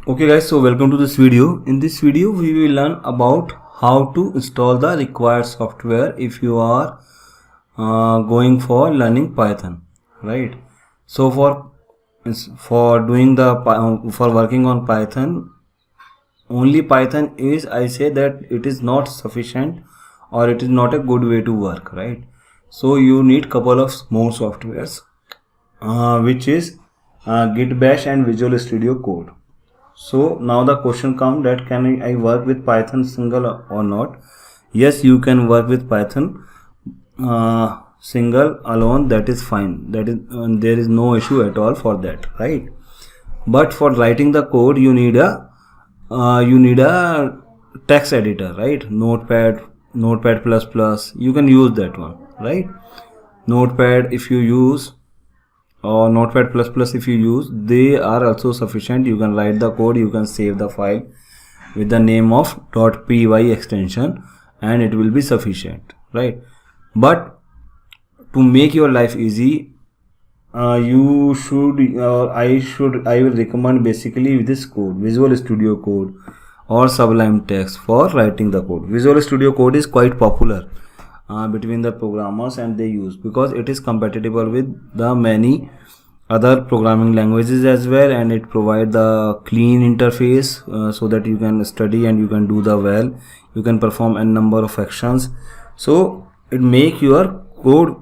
Okay guys, so welcome to this video. In this video we will learn about how to install the required software if you are going for learning Python, right? So for doing the for working on Python, only Python is, I say that it is not sufficient or it is not a good way to work, right? So you need couple of more softwares, which is Git Bash and Visual Studio Code. So now the question comes that can I work with Python single or not? Yes, you can work with Python single alone. That is fine. That is there is no issue at all for that, right? But for writing the code, you need a text editor, right? Notepad plus. You can use that one, right? Notepad if you use, or Notepad plus if you use, they are also sufficient. You can write the code, you can save the file with the name of .py extension and it will be sufficient, right? But to make your life easy, I will recommend basically this code, Visual Studio Code or Sublime Text for writing the code. Visual Studio Code is quite popular between the programmers and they use because it is compatible with the many other programming languages as well, and it provides the clean interface so that you can study and you can do the well, you can perform a number of actions, so it make your code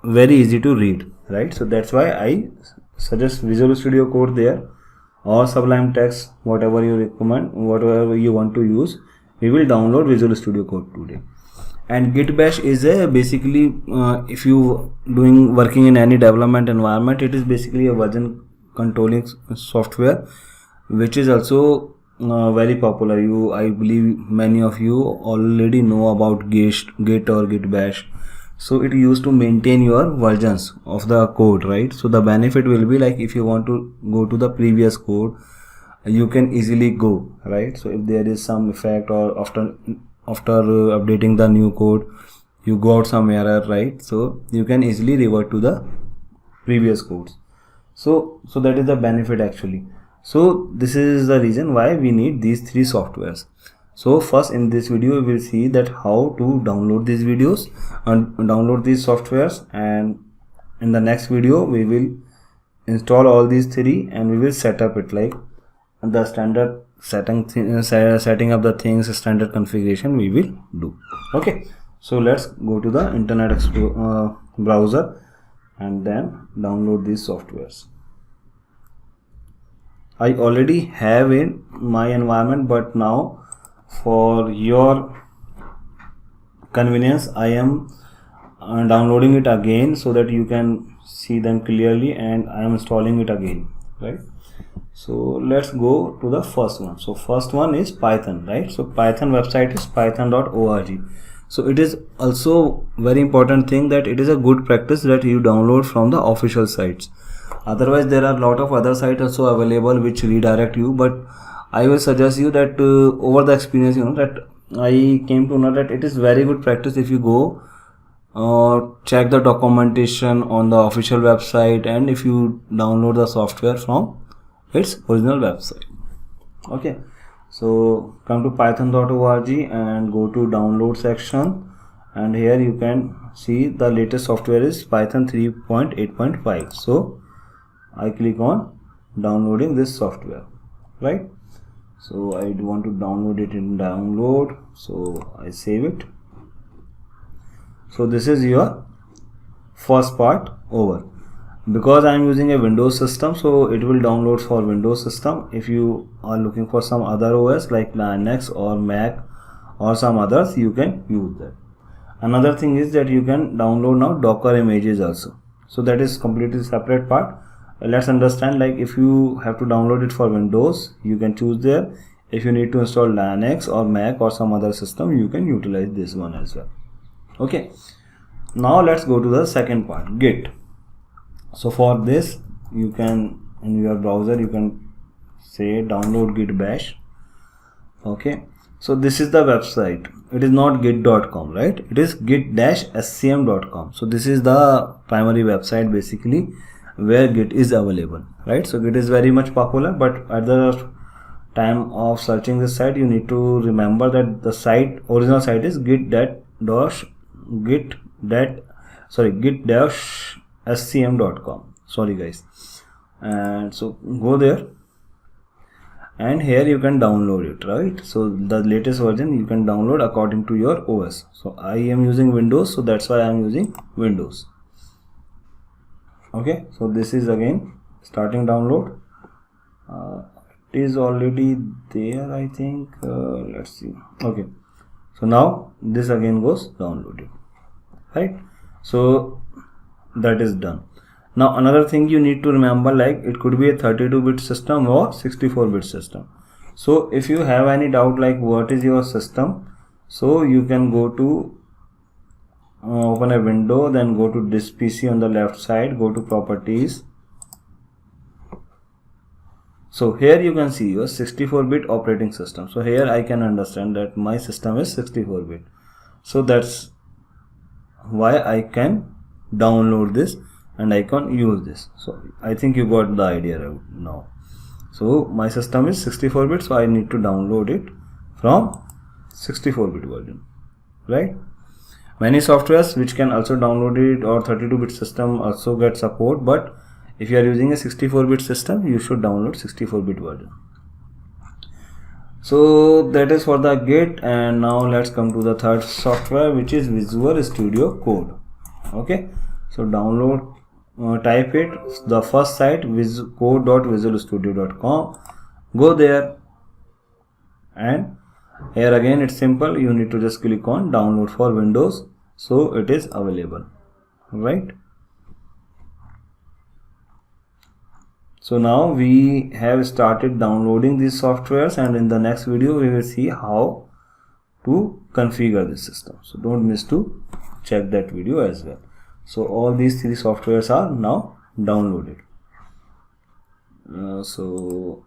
very easy to read, right? So that's why I suggest Visual Studio Code there or Sublime Text, whatever you recommend, whatever you want to use. We will download Visual Studio Code today. And Git Bash is a basically if you working in any development environment, it is basically a version controlling software which is also very popular. I believe many of you already know about Git or Git Bash. So it used to maintain your versions of the code, right? So the benefit will be like if you want to go to the previous code, you can easily go, right? So if there is some effect or after updating the new code you got some error, right? So you can easily revert to the previous codes. So that is the benefit actually. So this is the reason why we need these three softwares. So first in this video we will see that how to download these videos and download these softwares, and in the next video we will install all these three and we will set up it like the standard setting up the things, standard configuration we will do. Okay, so let's go to the Internet Explorer browser and then download these softwares. I already have in my environment, but now for your convenience I am downloading it again so that you can see them clearly, and I am installing it again, right? So let's go to the first one. So first one is Python, right? So Python website is python.org. So it is also very important thing that it is a good practice that you download from the official sites. Otherwise there are a lot of other sites also available which redirect you, but I will suggest you that over the experience, that I came to know that it is very good practice if you go check the documentation on the official website and if you download the software from its original website. Okay, so come to python.org and go to download section, and here you can see the latest software is Python 3.8.5. so I click on downloading this software, right? So I want to download it in download, so I save it. So this is your first part over. Because I am using a Windows system, so it will download for Windows system. If you are looking for some other OS like Linux or Mac or some others, you can use that. Another thing is that you can download now Docker images also. So that is completely separate part. Let's understand, like if you have to download it for Windows, you can choose there. If you need to install Linux or Mac or some other system, you can utilize this one as well. Okay, now let's go to the second part, Git. So for this you can, in your browser you can say download Git Bash. Okay, so this is the website. It is not git.com, right? It is git-scm.com. so this is the primary website basically where Git is available, right? So Git is very much popular, but at the time of searching this site, you need to remember that the original site is git-scm.com. Sorry guys. And so go there, and here you can download it, right? So the latest version you can download according to your OS. So I am using Windows, so that's why I am using Windows. Okay, so this is again starting download. It is already there, I think. Let's see. Okay, so now this again goes downloaded, right? So that is done. Now another thing you need to remember, like it could be a 32-bit system or 64-bit system. So if you have any doubt like what is your system, so you can go to open a window, then go to this PC on the left side, go to properties. So here you can see your 64-bit operating system. So here I can understand that my system is 64-bit. So that's why I can download this and I can use this. So I think you got the idea now. So my system is 64-bit, so I need to download it from 64-bit version, right? Many softwares which can also download it, or 32-bit system also get support, but if you are using a 64-bit system, you should download 64-bit version. So that is for the Git, and now let's come to the third software, which is Visual Studio Code. Okay, so download, type it, the first site code.visualstudio.com. go there, and here again it's simple, you need to just click on download for Windows, so it is available, right? So now we have started downloading these softwares, and in the next video we will see how to configure this system. So don't miss to check that video as well. So all these three softwares are now downloaded. So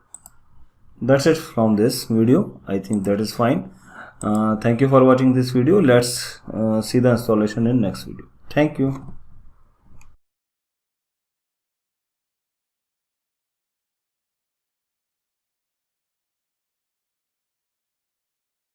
that's it from this video. I think that is fine. Thank you for watching this video. Let's see the installation in next video. Thank you.